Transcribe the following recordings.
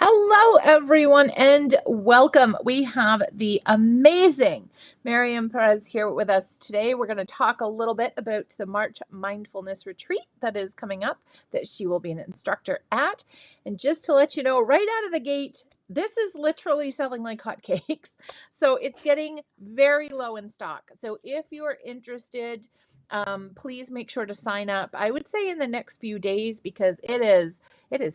Hello, everyone, and welcome. We have the amazing Maryam Perez here with us today. We're going to talk a little bit about the March Mindfulness Retreat that is coming up, that she will be an instructor at. And just to let you know, right out of the gate, this is literally selling like hotcakes. So it's getting very low in stock. So if you're interested, please make sure to sign up. I would say in the next few days, because it is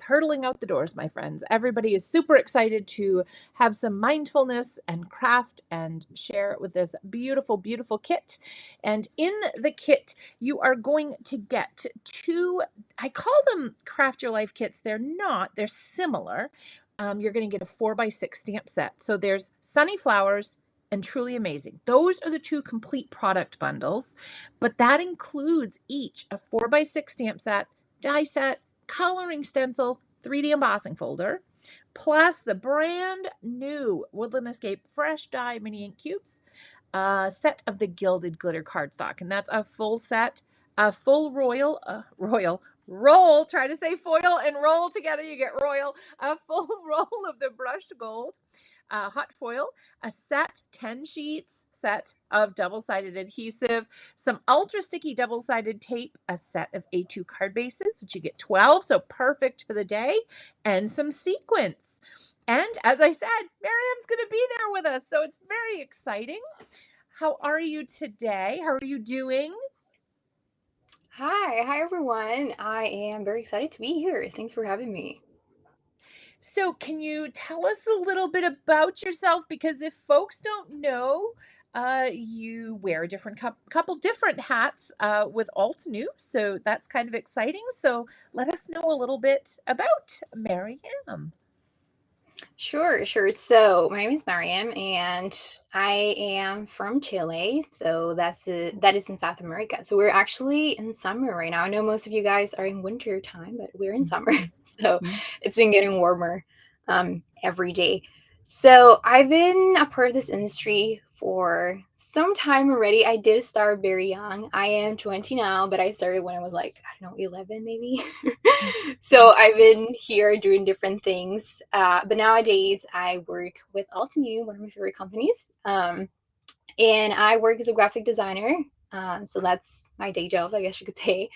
hurtling out the doors, my friends. Everybody is super excited to have some mindfulness and craft and share with this beautiful, beautiful kit. And in the kit, you are going to get two, I call them Craft Your Life kits. They're not, they're similar. You're going to get a 4x6 stamp set. So there's Sunny Flowers and Truly Amazing. Those are the two complete product bundles, but that includes each a 4x6 stamp set, die set, coloring stencil, 3D embossing folder, plus the brand new Woodland Escape Fresh Die Mini Ink Cubes, a set of the Gilded Glitter cardstock. And that's a full set, a full roll, try to say foil and roll together, you get royal, a full roll of the brushed gold, hot foil, a set 10 sheets set of double-sided adhesive, some ultra sticky double-sided tape, a set of A2 card bases, which you get 12, so perfect for the day, and some sequins. And as I said, Maryam's going to be there with us, so it's very exciting. How are you today? How are you doing? Hi everyone. I am very excited to be here. Thanks for having me. So can you tell us a little bit about yourself? Because if folks don't know, you wear a different couple different hats with Alt New. So that's kind of exciting. So let us know a little bit about Maryam. Sure. So my name is Maryam and I am from Chile. So that is in South America. So we're actually in summer right now. I know most of you guys are in winter time, but we're in summer. So it's been getting warmer every day. So I've been a part of this industry for some time already. I did start very young. I am 20 now, but I started when I was like, I don't know, 11 maybe. So I've been here doing different things. But nowadays I work with Altenew, one of my favorite companies. And I work as a graphic designer. So that's my day job, I guess you could say.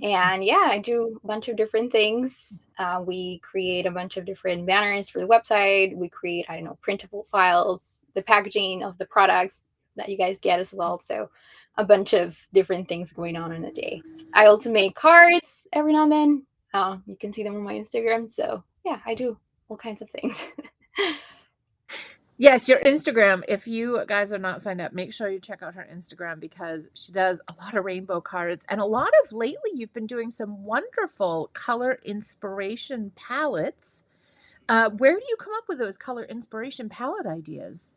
And yeah, I do a bunch of different things. We create a bunch of different banners for the website. We create, I don't know, printable files, the packaging of the products that you guys get as well. So a bunch of different things going on in a day. I also make cards every now and then. You can see them on my Instagram. So yeah, I do all kinds of things. Yes, your Instagram. If you guys are not signed up, make sure you check out her Instagram because she does a lot of rainbow cards. And a lot of lately, you've been doing some wonderful color inspiration palettes. Where do you come up with those color inspiration palette ideas?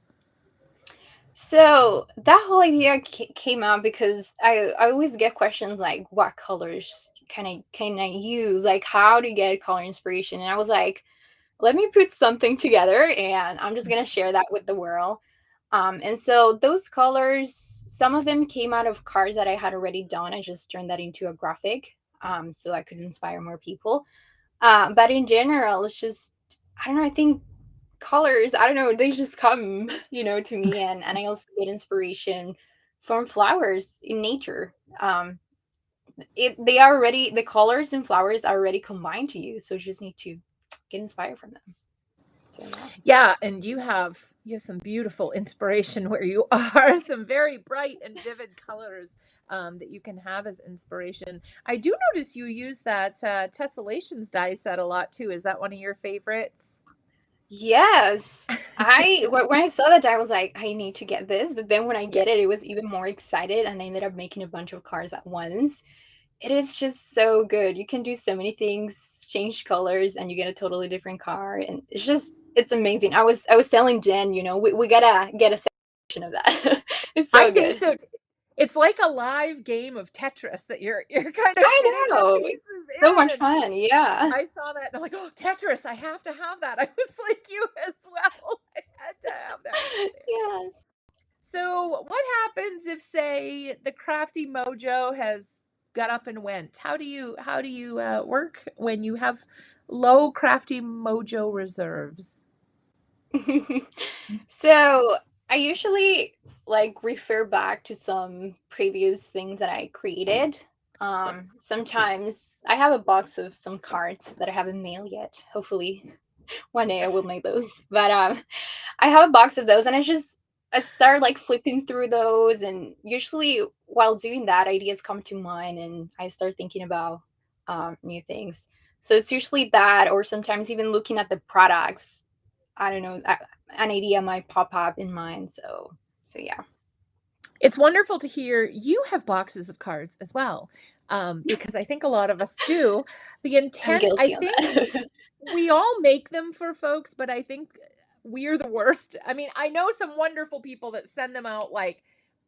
So that whole idea came out because I always get questions like, what colors can I use? Like, how to get color inspiration? And I was like, let me put something together and I'm just going to share that with the world. And so those colors, some of them came out of cards that I had already done. I just turned that into a graphic so I could inspire more people. But in general, it's just, I don't know, I think colors, I don't know, they just come, to me, and I also get inspiration from flowers in nature. The colors and flowers are already combined to you, so you just need to get inspired from them. So yeah. Yeah, and you have some beautiful inspiration where you are, some very bright and vivid colors that you can have as inspiration. I do notice you use that tessellations die set a lot too. Is that one of your favorites? Yes. When I saw that, I was like, I need to get this. But then when I get Yes. it, it was even more excited, and I ended up making a bunch of cards at once. It is just so good. You can do so many things, change colors, and you get a totally different card, and it's amazing. I was telling Jen, we gotta get a section of that. It's I so think good. so. It's like a live game of Tetris that you're kind of I fitting the know. It's pieces so in, much and fun. Yeah. I saw that and I'm like, oh, Tetris, I have to have that. I was like you as well. I had to have that right there. Yes. So, what happens if, say, the crafty mojo has got up and went? How do you work when you have low crafty mojo reserves? So I usually like refer back to some previous things that I created. Sometimes I have a box of some cards that I haven't mailed yet. Hopefully one day I will make those. But I have a box of those, and I start like flipping through those, and usually while doing that, ideas come to mind, and I start thinking about new things. So it's usually that, or sometimes even looking at the products. I don't know, an idea might pop up in mind. So yeah, It's wonderful to hear you have boxes of cards as well, because I think a lot of us do. The I'm intent, I guilty on think that. we all make them for folks, but I think we're the worst. I mean, I know some wonderful people that send them out like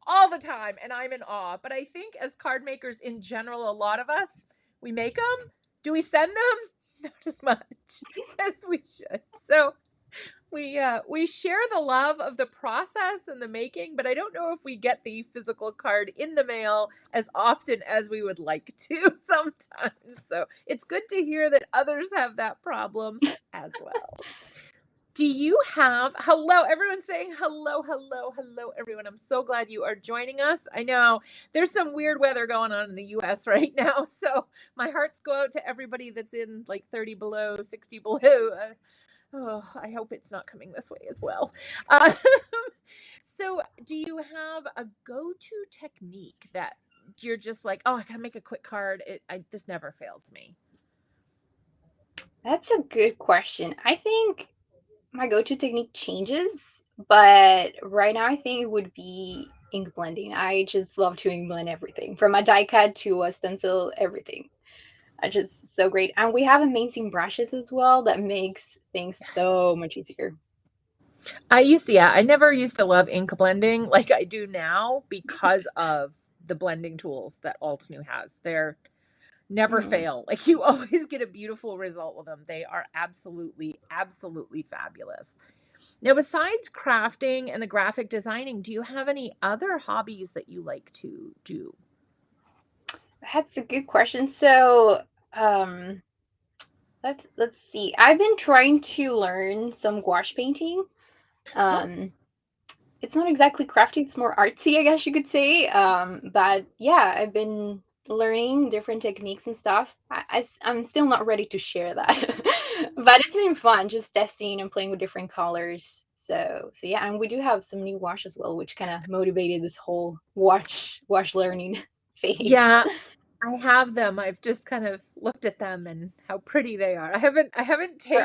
all the time, and I'm in awe. But I think as card makers in general, a lot of us, we make them. Do we send them? Not as much as we should. So we share the love of the process and the making, but I don't know if we get the physical card in the mail as often as we would like to sometimes. So it's good to hear that others have that problem as well. Do you have hello, everyone's saying hello, hello, hello, everyone. I'm so glad you are joining us. I know there's some weird weather going on in the US right now. So my hearts go out to everybody that's in like 30 below, 60 below. Oh, I hope it's not coming this way as well. Um, so, do you have a go-to technique that you're just like, oh, I gotta make a quick card. This never fails me. That's a good question. I think my go-to technique changes, but right now I think it would be ink blending. I just love to ink blend everything, from a die cut to a stencil, everything. I just so great. And we have amazing brushes as well that makes things Yes. so much easier. I never used to love ink blending like I do now because of the blending tools that Alt-New has. They're never Mm. fail. Like you always get a beautiful result with them. They are absolutely, absolutely fabulous. Now, besides crafting and the graphic designing, do you have any other hobbies that you like to do? That's a good question. So, um, let's see. I've been trying to learn some gouache painting. Oh, Um, it's not exactly crafty, it's more artsy, I guess you could say. But yeah, I've been learning different techniques and stuff. I'm still not ready to share that. But it's been fun just testing and playing with different colors. So yeah, and we do have some new wash as well, which kind of motivated this whole wash learning phase. yeah, I have them. I've just kind of looked at them and how pretty they are. I haven't They're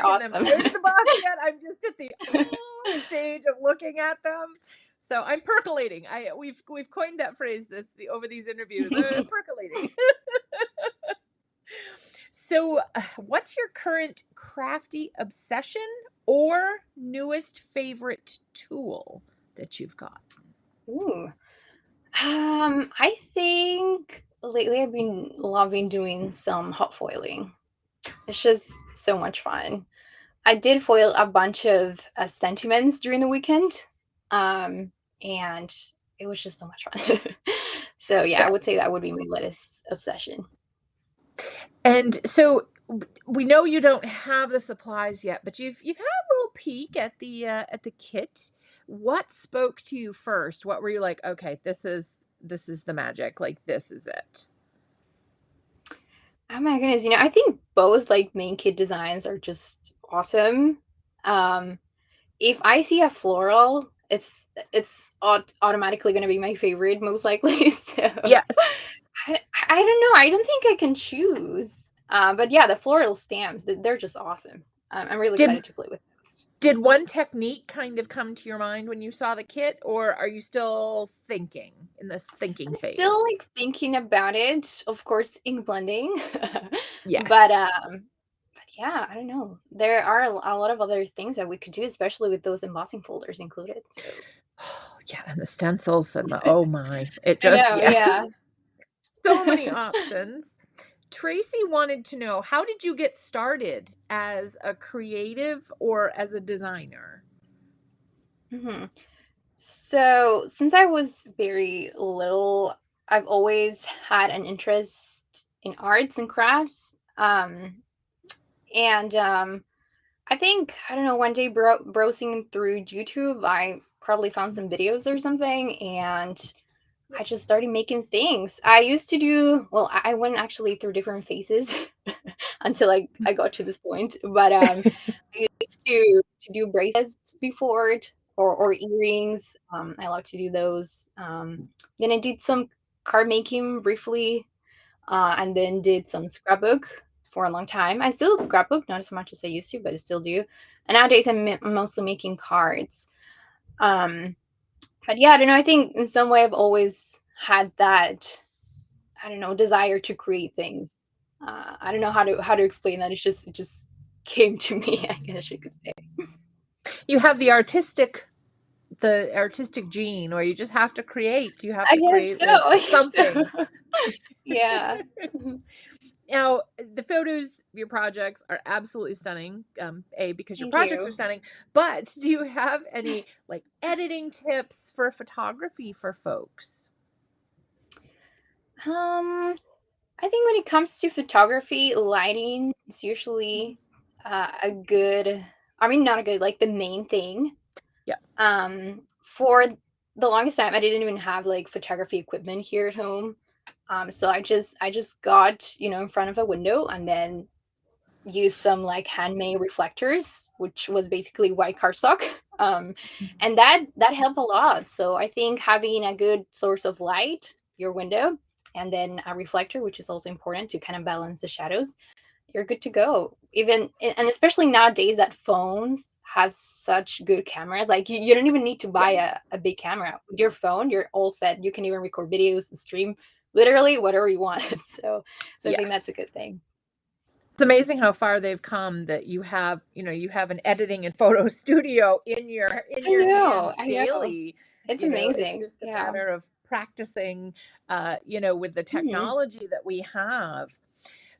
taken them awesome. out of the box yet. I'm just at the stage of looking at them. So I'm percolating. We've coined that phrase over these interviews. Percolating. So, what's your current crafty obsession or newest favorite tool that you've got? Ooh. I think lately I've been loving doing some hot foiling. It's just so much fun. I did foil a bunch of sentiments during the weekend, and it was just so much fun. So yeah, I That would say that would be my latest obsession. and so we know you don't have the supplies yet, but you've had a little peek at the kit. What spoke to you first? What were you like, okay, this is the magic, like this is it. Oh my goodness, I think both like main kit designs are just awesome. Um, if I see a floral, automatically going to be my favorite most likely. So Yeah. I don't know. I don't think I can choose. But yeah, the floral stamps, they're just awesome. I'm really Did excited to play with those. did one technique kind of come to your mind when you saw the kit, or are you still thinking in this thinking I'm still like phase? thinking about it, of course, ink blending. but Yes. yeah, I don't know. There are a lot of other things that we could do, especially with those embossing folders included. So Yeah, and the stencils and the oh my. It I just know, yes. yeah. So many options. Tracy wanted to know, how did you get started as a creative or as a designer? hmm So since I was very little, I've always had an interest in arts and crafts. And I think, I don't know, one day browsing through YouTube, I probably found some videos or something, and Yeah. I just started making things. I used to do, well, I went actually through different phases until I got to this point. But I used to do bracelets before it, or earrings. I love to do those. Then I did some card making briefly, and then did some scrapbook for a long time. I still scrapbook, not as much as I used to, but I still do. And nowadays I'm mostly making cards. Um, but yeah, I don't know. I think in some way I've always had that, I don't know, desire to create things. I don't know how to explain that. It just came to me, I guess you could say. You have the artistic gene, or you just have to create. You have I to guess create so. with I guess something. so. Yeah. Mhm. Now, the photos of your projects are absolutely stunning. A, because your Thank projects are you. stunning, but do you have any like editing tips for photography for folks? Um, I think when it comes to photography, lighting is Mhm. usually a good, I mean, not a good, like the main thing. Yeah. For the longest time, I didn't even have like photography equipment here at home. So I just got, in front of a window and then used some like handmade reflectors, which was basically white cardstock. And that helped a lot. So I think having a good source of light, your window, and then a reflector, which is also important to kind of balance the shadows, you're good to go. Even and especially nowadays that phones have such good cameras. Like you don't even need to buy Yeah. a big camera. With your phone, you're all set. You can even record videos, stream literally whatever you want. So I think that's a Yes. good thing. It's amazing how far they've come that you have an editing and photo studio in I your know, hand I know. daily. It's It's amazing. just a Yeah. matter of practicing with the Mhm, technology that we have.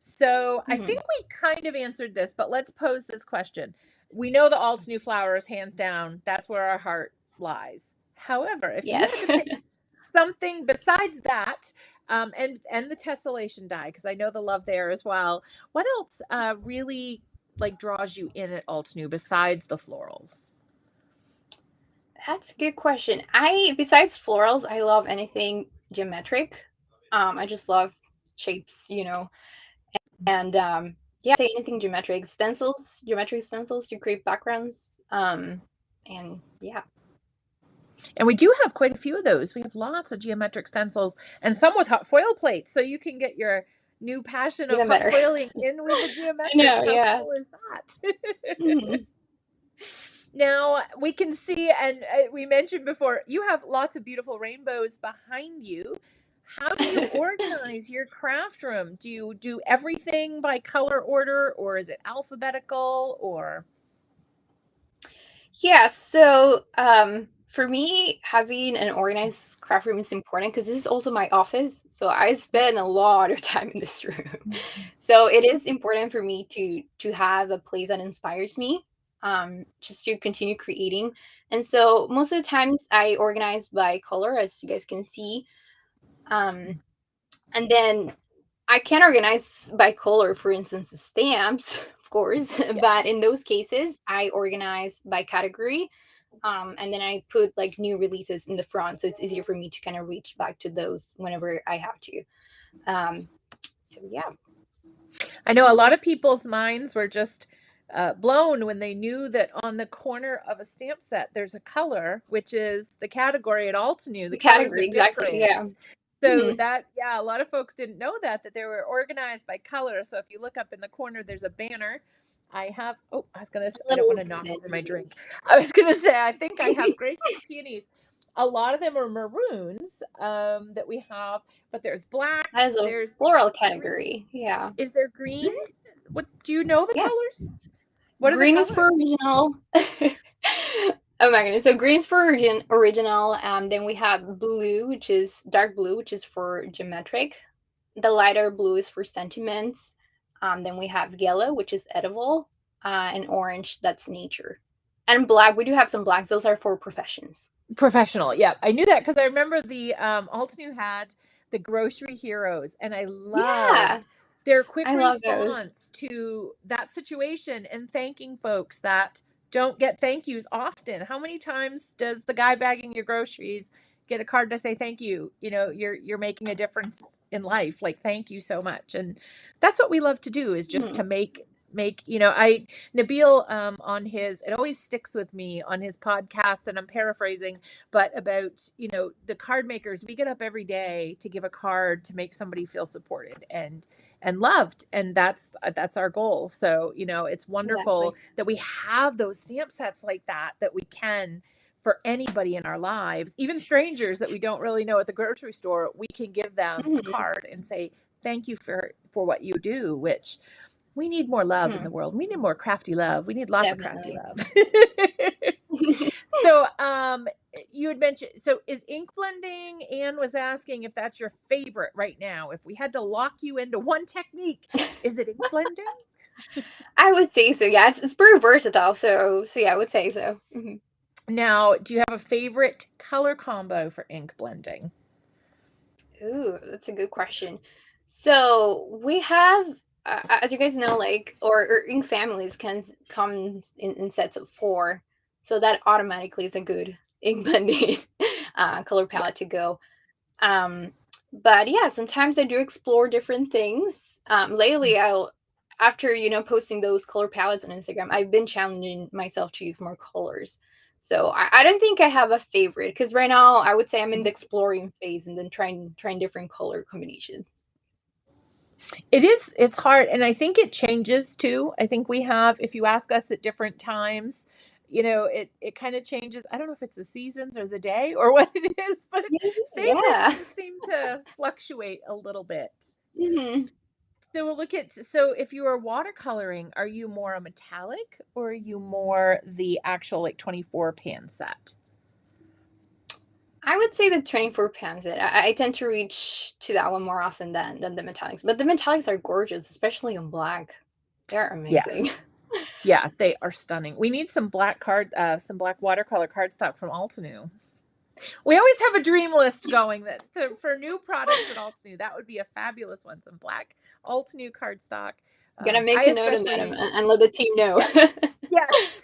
So I mhm. think we kind of answered this, but let's pose this question. We know the Alt's New Flowers, hands down, that's where our heart lies. However, if you had Yes. to pick something besides that, and the tessellation die, because I know the love there as well. What else really like draws you in at Alt New besides the florals? That's a good question. I besides florals, I love anything geometric. I just love shapes, and yeah, say anything geometric stencils, geometric stencils to create backgrounds. And yeah, And we do have quite a few of those. We have lots of geometric stencils and some with hot foil plates. So you can get your new passion of even hot better. foiling in with the I know, geometrics. How yeah. cool is that? Mhm. Now we can see, and we mentioned before, you have lots of beautiful rainbows behind you. How do you organize your craft room? Do you do everything by color order, or is it alphabetical, or? Yeah, so for me, having an organized craft room is important because this is also my office. So I spend a lot of time in this room. So it is important for me to have a place that inspires me, just to continue creating. And so most of the times I organize by color, as you guys can see. Um, and then I can organize by color, for instance, the stamps, of course, Yeah. but in those cases, I organize by category. And then I put like new releases in the front, so it's easier for me to kind of reach back to those whenever I have to. Um, so yeah, I know a lot of people's minds were just blown when they knew that on the corner of a stamp set there's a color, which is the category at Altenew. The the colors are category, exactly. different. Yeah. So Mhm. that, yeah, a lot of folks didn't know that they were organized by color. So if you look up in the corner, there's a banner. I have, oh, A I don't want little to knock bit, over my drink. yes. I was going to say, I think I have Grace's peonies. A lot of them are maroons that we have, but there's black, That is a there's floral green. category. Yeah. Is there green? Mhm. What do you know the Yes. colors? What are the Green is for colors? original. Oh my goodness. So green is for original. Then we have blue, which is dark blue, which is for geometric. The lighter blue is for sentiments. Then we have yellow, which is edible, and orange, that's nature. And black, we do have some blacks. Those are for professions. Professional. Yeah, I knew that because I remember the Altenew had the grocery heroes, and I Yeah, loved their quick I love those. response to that situation and thanking folks that don't get thank yous often. How many times does the guy bagging your groceries get a card to say thank you? You know, you're making a difference in life. Like, thank you so much. And that's what we love to do, is just Mhm. to make, you know, I Nabil on his, it always sticks with me on his podcast, and I'm paraphrasing, but about, you know, the card makers, we get up every day to give a card to make somebody feel supported and loved, and that's our goal. So, you know, it's wonderful Exactly. that we have those stamp sets like that we can, for anybody in our lives, even strangers that we don't really know at the grocery store, we can give them a Mhm. card and say thank you for what you do, which we need more love in Mhm. the world. We need more crafty love. We need lots of crafty Definitely. love. So, you had mentioned, so is ink blending? Anne was asking if that's your favorite right now. If we had to lock you into one technique, is it ink blending? I would say so. Yeah, it's very versatile. So yeah, I would say so. Mhm. Now, do you have a favorite color combo for ink blending? Ooh, that's a good question. So we have, as you guys know, like or in families can come in sets of four, so that automatically is a good ink blending color Yeah. palette to go. Um, but yeah, sometimes I do explore different things. Lately, I'll after posting those color palettes on Instagram, I've been challenging myself to use more colors. So I don't think I have a favorite because right now I would say I'm in the exploring phase and then trying different color combinations. It's hard, and I think it changes too. I think we have, if you ask us at different times, you know, it kind of changes. I don't know if it's the seasons or the day or what it is, but Maybe, yeah. favorites seem to fluctuate a little bit. Mhm. So we'll look at, so if you are watercoloring, are you more a metallic or are you more the actual like 24 pan set? I would say the 24 pounds. I tend to reach to that one more often than the metallics, but the metallics are gorgeous, especially in black. They're amazing. Yes. Yeah, they are stunning. We need some black watercolor cardstock from Altenew. We always have a dream list going for new products at Altenew. That would be a fabulous one. Some black Altenew cardstock. Gonna make I a note of that especially, and let the team know. yeah, yes.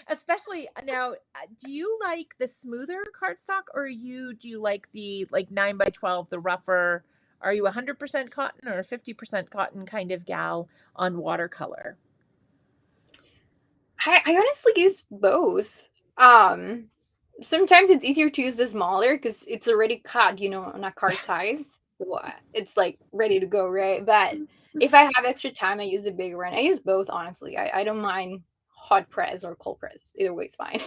Especially now, do you like the smoother cardstock, or do you like the like 9 by 12, the rougher? Are you 100% cotton or 50% cotton kind of gal on watercolor? I honestly use both. Um, Sometimes it's easier to use the smaller because it's already cut, on a card Yes. size. So it's like ready to go, right? But if I have extra time, I use the bigger one. I use both, honestly. I don't mind hot press or cold press. Either way is fine.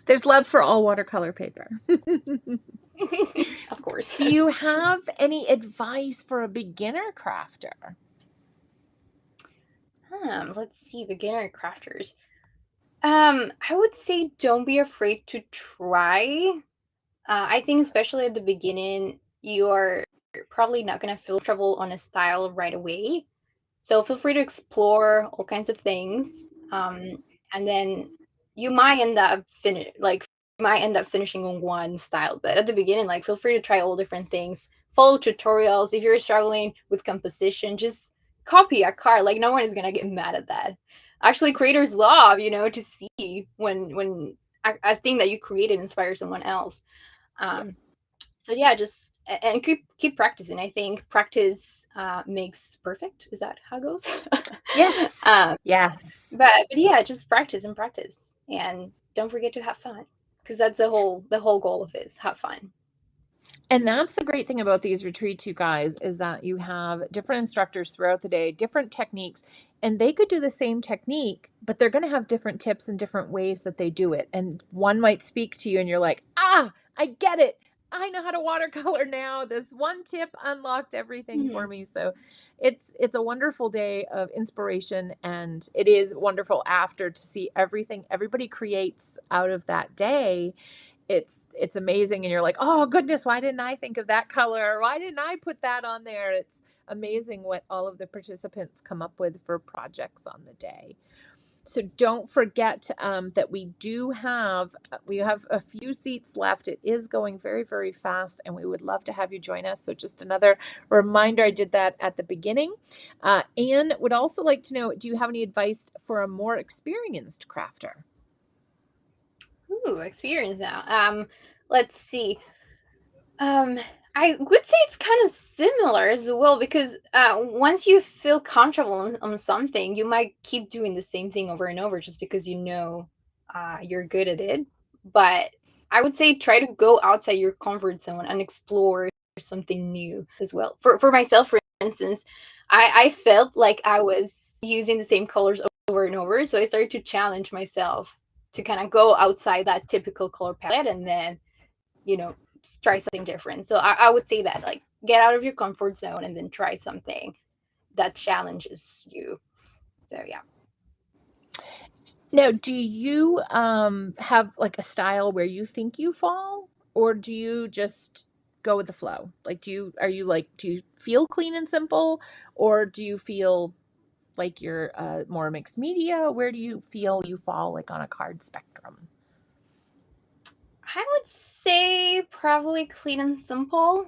There's love for all watercolor paper. Of course. Do you have any advice for a beginner crafter? Let's see, beginner crafters. I would say don't be afraid to try. I think especially at the beginning, you're probably not gonna feel trouble on a style right away. So feel free to explore all kinds of things. And then you might end up finishing on one style, but at the beginning, like feel free to try all different things. follow tutorials. If you're struggling with composition, just copy a card. Like, no one is gonna get mad at that. Actually, creators love, to see when a thing that you created inspires someone else. Yeah. So yeah, just and keep practicing. I think practice makes perfect. Is that how it goes? Yes. um, Yes. but yeah, just practice and practice, and don't forget to have fun, because that's the whole goal of this. Have fun. And that's the great thing about these retreats, you guys, is that you have different instructors throughout the day, different techniques, and they could do the same technique, but they're going to have different tips and different ways that they do it. And one might speak to you and you're like, I get it. I know how to watercolor now. This one tip unlocked everything for Mhm. me. So it's a wonderful day of inspiration, and it is wonderful after to see everything everybody creates out of that day. It's amazing, and you're like, oh goodness, why didn't I think of that color? Why didn't I put that on there? It's amazing what all of the participants come up with for projects on the day. So don't forget that we have a few seats left. It is going very, very fast, and we would love to have you join us. So just another reminder, I did that at the beginning. Anne would also like to know, do you have any advice for a more experienced crafter? Ooh, experience now. Let's see. I would say it's kind of similar as well, because once you feel comfortable on something, you might keep doing the same thing over and over just because you're good at it. But I would say try to go outside your comfort zone and explore something new as well. For myself, for instance, I felt like I was using the same colors over and over, so I started to challenge myself to kind of go outside that typical color palette, and then you know try something different. So I would say that, like, get out of your comfort zone and then try something that challenges you. So yeah. Now, do you have like a style where you think you fall, or do you just go with the flow? Like, do you feel clean and simple, or do you feel like you're more mixed media? Where do you feel you fall, like on a card spectrum? I would say probably clean and simple.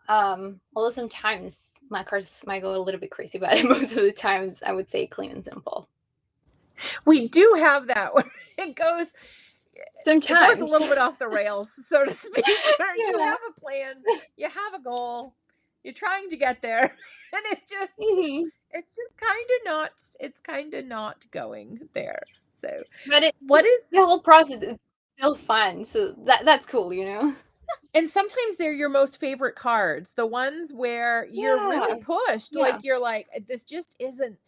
Although sometimes my cards might go a little bit crazy, but most of the times I would say clean and simple. We do have that where it goes it goes a Sometimes. little bit off the rails, so to speak, where you Yeah. have a plan, you have a goal, you're trying to get there, and Mhm. it's kind of not going there. So, But what is the whole process is still fun, so that's cool. and sometimes they're your most favorite cards, the ones where you're really Yeah. pushed, Yeah. like you're like, this just isn't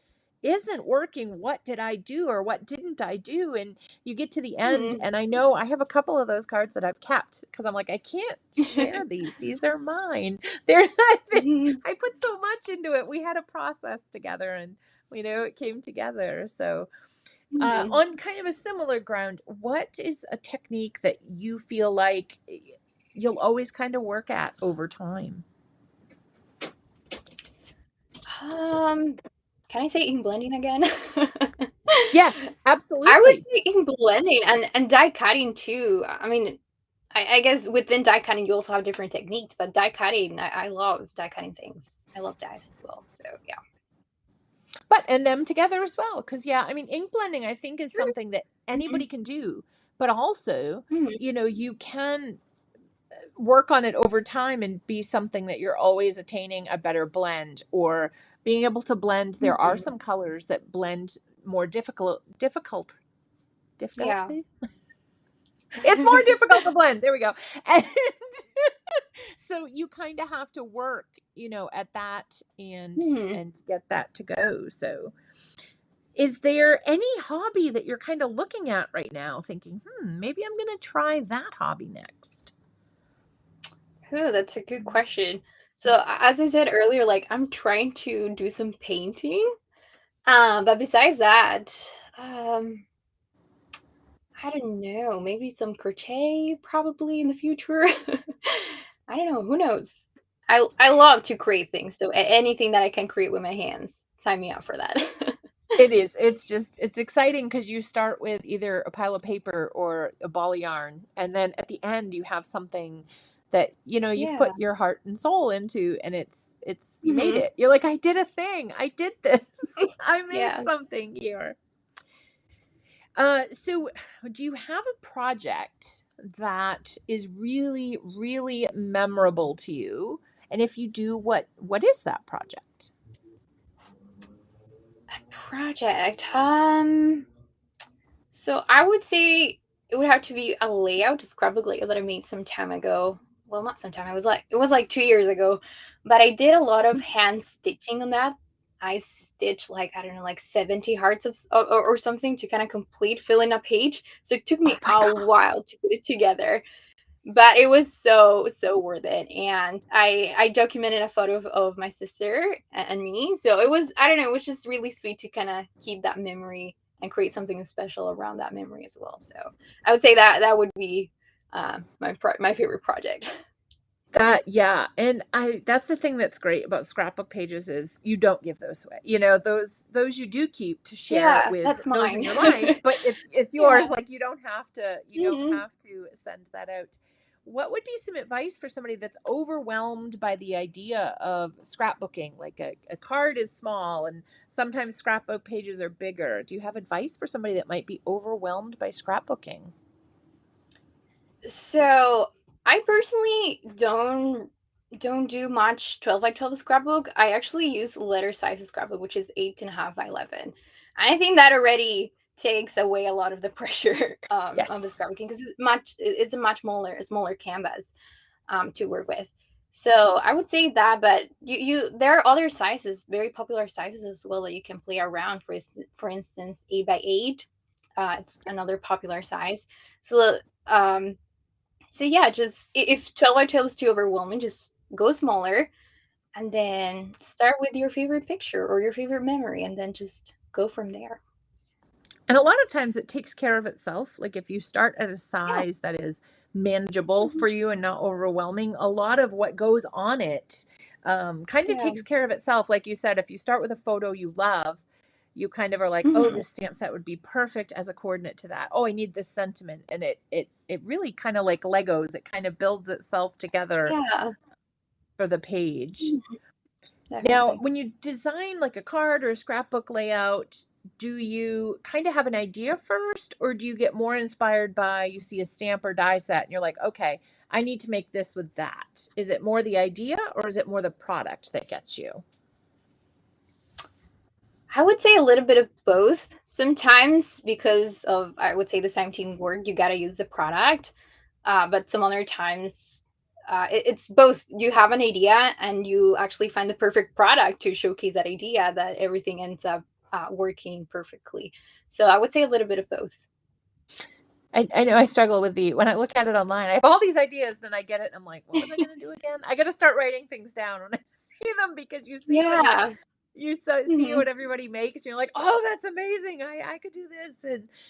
working. What did I do or what didn't I do? And you get to the end, Mhm. and I know I have a couple of those cards that I've kept because I'm like, I can't share these. These are mine. They're Mhm. I put so much into it. We had a process together, and we know it came together. So, Mhm. on kind of a similar ground, what is a technique that you feel like you'll always kind of work at over time? Um, can I say ink blending again? Yes, I would absolutely. say ink blending and die cutting too. I mean, I guess within die cutting you also have different techniques, but die cutting, I love die cutting things. I love dies as well. So yeah. But and them together as well, because yeah, I mean, ink blending I think is Sure. something that Mhm. anybody can do, but also, Mhm. you can work on it over time and be something that you're always attaining a better blend or being able to blend. There are Mhm. some colors that blend more Yeah. difficultly. It's more difficult to blend. There we go. And so you kind of have to work, at that Mhm. and get that to go. So is there any hobby that you're kind of looking at right now thinking, maybe I'm going to try that hobby next? Ooh, that's a good question. So as I said earlier, like, I'm trying to do some painting. But besides that, um, I don't know, maybe some crochet probably in the future. I don't know, who knows? I love to create things, so anything that I can create with my hands, sign me up for that. It is. It's exciting because you start with either a pile of paper or a ball of yarn, and then at the end you have something that, you've Yeah. put your heart and soul into, and you made Hmm. it. You're like, I did a thing. I did this. I made Yes. something here. So do you have a project that is really, really memorable to you? And if you do, what is that project? Project. So I would say it would have to be a layout, a scrapbook layout that I made some time ago. Well, not some time. It was like 2 years ago, but I did a lot of hand stitching on that. I stitched like I don't know, like 70 hearts or something to kind of complete filling a page. So it took Oh me my a God. while to put it together, but it was so worth it. And I documented a photo of my sister and me, so it was, I don't know, it was just really sweet to kind of keep that memory and create something special around that memory as well. So I would say that would be my favorite project. Yeah, and that's the thing that's great about scrapbook pages is you don't give those away. Those you do keep to share Yeah, with that's those in mine. your life, but it's yours. Yeah. Like you don't Hmm. have to send that out. What would be some advice for somebody that's overwhelmed by the idea of scrapbooking? Like a card is small and sometimes scrapbook pages are bigger. Do you have advice for somebody that might be overwhelmed by scrapbooking? So I personally don't do much 12 by 12 scrapbook. I actually use letter size scrapbook, which is 8.5 by 11. And I think that already takes away a lot of the pressure of the Yes. scrapbooking, because it's a much smaller canvas to work with. So I would say that, but there are other sizes, very popular sizes as well, that you can play around. For instance, 8 by 8. It's another popular size. So so yeah, just if 12 by 12 is too overwhelming, just go smaller and then start with your favorite picture or your favorite memory and then just go from there. And a lot of times it takes care of itself. Like if you start at a Yeah. size that is manageable Mhm. for you and not overwhelming, a lot of what goes on it kind of Yeah. takes care of itself. Like you said, if you start with a photo you love, you kind of are like, oh, Mhm. this stamp set would be perfect as a coordinate to that. Oh, I need this sentiment. And it really kind of like Legos, it kind of builds itself together Yeah. for the page. Mhm. Now, Definitely. when you design like a card or a scrapbook layout, do you kind of have an idea first, or do you get more inspired by you see a stamp or die set and you're like, okay, I need to make this with that? Is it more the idea or is it more the product that gets you? I would say a little bit of both. Sometimes because of, I would say, the same teamwork, you got to use the product. But some other times, it's both. You have an idea and you actually find the perfect product to showcase that idea, that everything ends up working perfectly. So I would say a little bit of both. I know I struggle with when I look at it online, I have all these ideas, then I get it, and I'm like, what was I going to do again? I got to start writing things down when I see them because you see what Yeah. see Hmm. what everybody makes and you're like, oh, that's amazing, I could do this,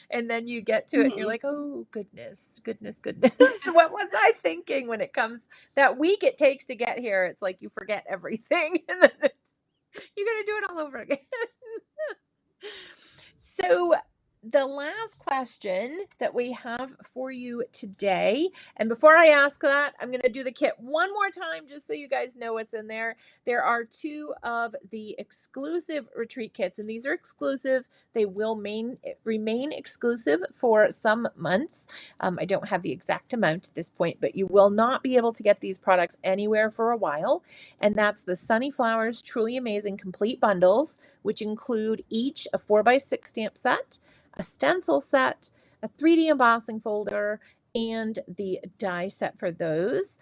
and then you get to it and you're Hmm. like, oh goodness what was I thinking when it comes that week it takes to get here. It's like you forget everything and then you're gonna do it all over again. So, the last question that we have for you today, and before I ask that, I'm going to do the kit one more time just so you guys know what's in there. There are two of the exclusive retreat kits, and these are exclusive. They will remain exclusive for some months. I don't have the exact amount at this point, but you will not be able to get these products anywhere for a while. And that's the Sunny Flowers Truly Amazing Complete Bundles, which include each a 4x6 stamp set, a stencil set, a 3D embossing folder, and the die set for those,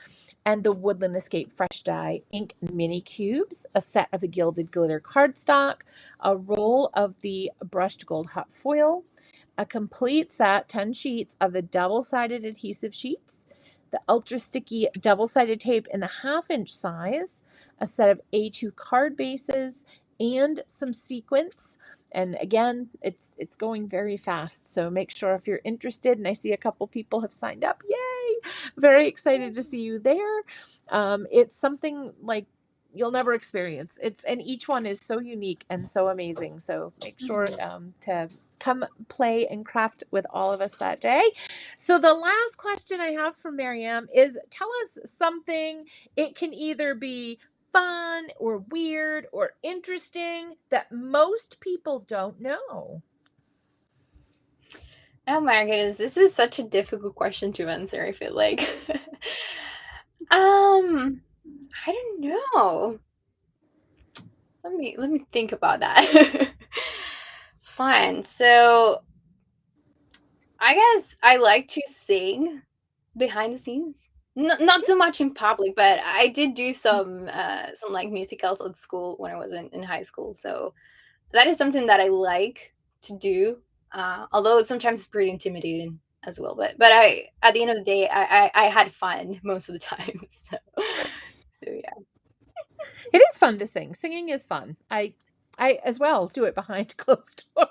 and the Woodland Escape Fresh Die ink mini cubes, a set of the Gilded Glitter cardstock, a roll of the brushed gold hot foil, a complete set, 10 sheets of the double-sided adhesive sheets, the ultra sticky double-sided tape in the half-inch size, a set of A2 card bases, and some sequins. And again, it's going very fast. So make sure if you're interested, and I see a couple people have signed up. Yay! Very excited to see you there. It's something like you'll never experience. And each one is so unique and so amazing. So make sure to come play and craft with all of us that day. So the last question I have for Maryam is, tell us something. It can either be fun or weird or interesting that most people don't know. Oh my goodness, this is such a difficult question to answer, I feel like. I don't know. Let me think about that. Fine. So I guess I like to sing behind the scenes. Not so much in public, but I did do some like musicals at school when I was in high school. So that is something that I like to do. Although sometimes it's pretty intimidating as well. But I at the end of the day I had fun most of the time. So yeah. It is fun to sing. Singing is fun. I as well do it behind closed doors.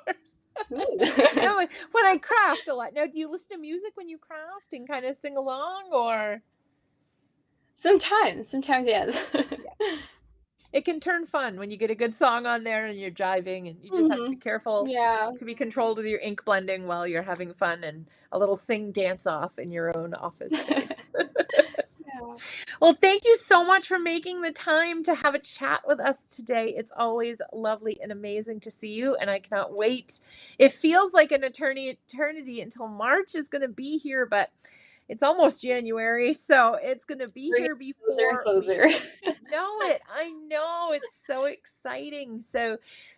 Ooh. When I craft a lot. Now, do you listen to music when you craft and kind of sing along, or? Sometimes yes. Yeah. It can turn fun when you get a good song on there and you're jiving, and you just have to be Hmm. careful Yeah. to be controlled with your ink blending while you're having fun and a little sing dance off in your own office space. Yeah. Well, thank you so much for making the time to have a chat with us today. It's always lovely and amazing to see you, and I cannot wait. It feels like an eternity until March is going to be here, but it's almost January, so it's going to be We're getting here closer and before we closer. know it. I know, it's so exciting. So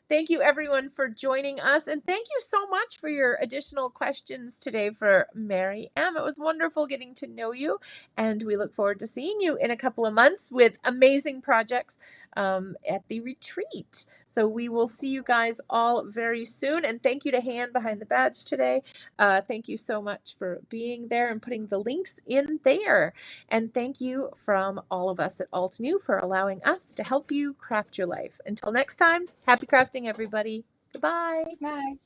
thank you everyone for joining us, and thank you so much for your additional questions today for Mary M. It was wonderful getting to know you, and we look forward to seeing you in a couple of months with amazing projects at the retreat. So we will see you guys all very soon, and thank you to Han behind the badge today. Thank you so much for being there and putting the links in there. And thank you from all of us at Alt New for allowing us to help you craft your life. Until next time, happy crafting, everybody. Goodbye. Bye.